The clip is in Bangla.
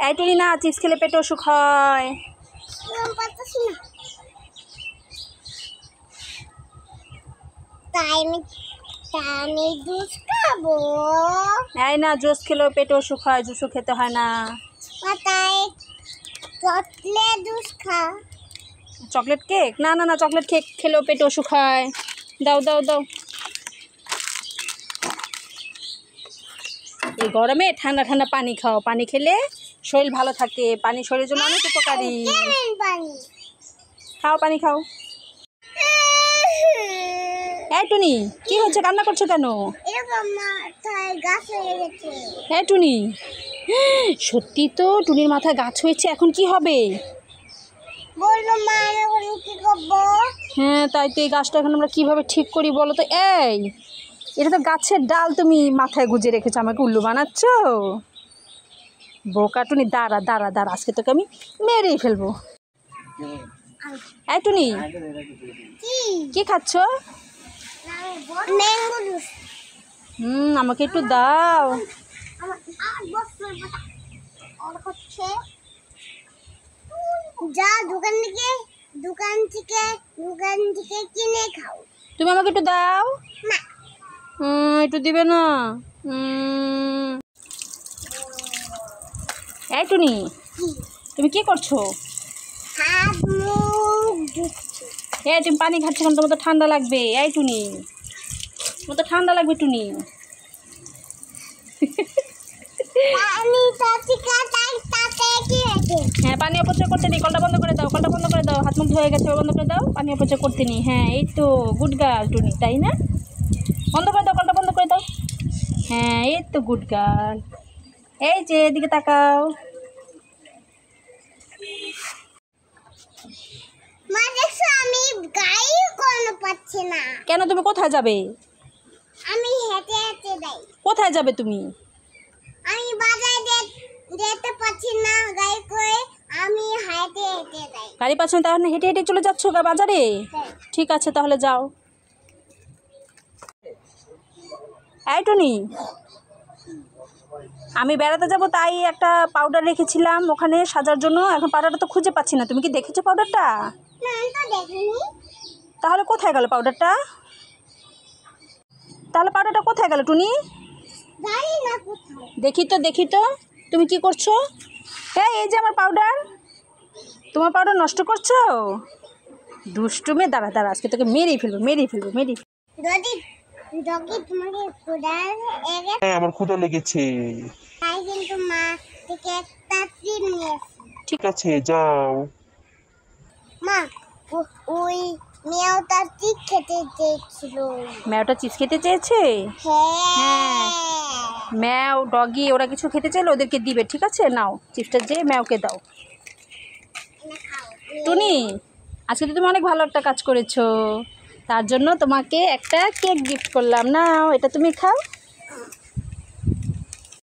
এই টুনি না, চিপস খেলে পেটে অসুখ হয়। আমি জুস খাবো। এই না, জুস খেলেও পেটে অসুখ হয়, জুসও খেতে হয় না। তাই চকলেট জুস খা। Chocolate cake? না না না, চকলেট কেক খেলেও পেটে অসুখ হয়। দাও দাও দাও। এই গরমে ঠান্ডা ঠান্ডা পানি খাও, পানি খেলে শরীর ভালো থাকে, পানি শরীরের জন্য অনেক উপকারী। খাও, পানি খাও। এই টুনি, কি হচ্ছে, কান্না করছো কেন? এই টুনি, সত্যি তো টুনির মাথায় গাছ হয়েছে, এখন কি হবে? হ্যাঁ তাই তো, এই গাছটা এখন আমরা কীভাবে ঠিক করি বলো তো? এই, এটা তো গাছের ডাল, তুমি মাথায় গুজে রেখেছো, আমাকে উল্লু বানাচ্ছ। বোকা টুনি, দাঁড়া দাঁড়া দাঁড়া, আজকে তোকে আমি মেরেই ফেলবো। এই টুনি, কি খাচ্ছ? আমাকে একটু দাও। যা দোকান থেকে কিনে খাও। তুমি আমাকে একটু দাও। একটু দিবে না? এই টুনি, তুমি কি করছো? এই তুমি পানি খাচ্ছ কেন? তোমার তো ঠান্ডা লাগবে। এই টুনি, তোমার তো ঠান্ডা লাগবে টুনি। হ্যাঁ, পানি অপচয় করতে নেই, কলটা বন্ধ করে দাও, কলটা বন্ধ করে দাও, হাত মুখ ধুয়ে গেছে, বন্ধ করে দাও, পানি অপচয় করতে নেই। হ্যাঁ এই তো, গুড গার্ল টুনি, তাই না? বন্ধ করে দাও, কলটা বন্ধ করে দাও। হ্যাঁ এই তো, গুড গার্ল। এই যে এদিকে তাকাও। মা দেখছো, আমি গাড়ি কোনো পাচ্ছি না। কেন, তুমি কোথায় যাবে? আমি হেঁটে হেঁটে যাই। কোথায় যাবে তুমি? আমি বাজারে যেতে পারছি না গাড়ি করে, আমি হেঁটে হেঁটে যাই। গাড়ি পাচ্ছ না, তাহলে হেঁটে হেঁটে চলে যাচ্ছ বাজারে? ঠিক আছে তাহলে যাও। এই টুনি, আমি বেড়াতে যাব, তাই একটা পাউডার রেখেছিলাম ওখানে সাজার জন্য, এখন পাউডারটা তো খুঁজে পাচ্ছি না। তুমি কি দেখেছো পাউডারটা? না, আমি তো দেখিনি। তাহলে কোথায় গেল পাউডারটা? তাহলে পাউডারটা কোথায় গেল টুনি? জানি না কোথায়। দেখি তো, দেখি তো, তুমি কি করছো? হ্যাঁ এই যে আমার পাউডার, তোমার পাউডার নষ্ট করছো। দুষ্টু মেয়ে, দাঁড়া দাঁড়া, আজকে তোকে মেরেই ফেলবো, মেরেই ফেলবো, মেরেই ফেলবো। আমার ক্ষুধা লেগেছে। তাই কিন্তু মা থেকে একটা ক্রিম নিয়ে এসেছি। ঠিক আছে যাও। মা, ওই মেয়েটা চিপস খেতে চেয়েছিল। ম্যাওটা চিপস খেতে চেয়েছে? হ্যাঁ। ম্যাও, ডগি ওরা কিছু খেতে চাইলে ওদেরকে দিবে, ঠিক আছে? নাও চিপসটা, যে ম্যাওকে দাও। টুনি, আজকে তো তুমি অনেক ভালো একটা কাজ করেছো, তার জন্য তোমাকে একটা কেক গিফট করলাম, নাও এটা তুমি খাও।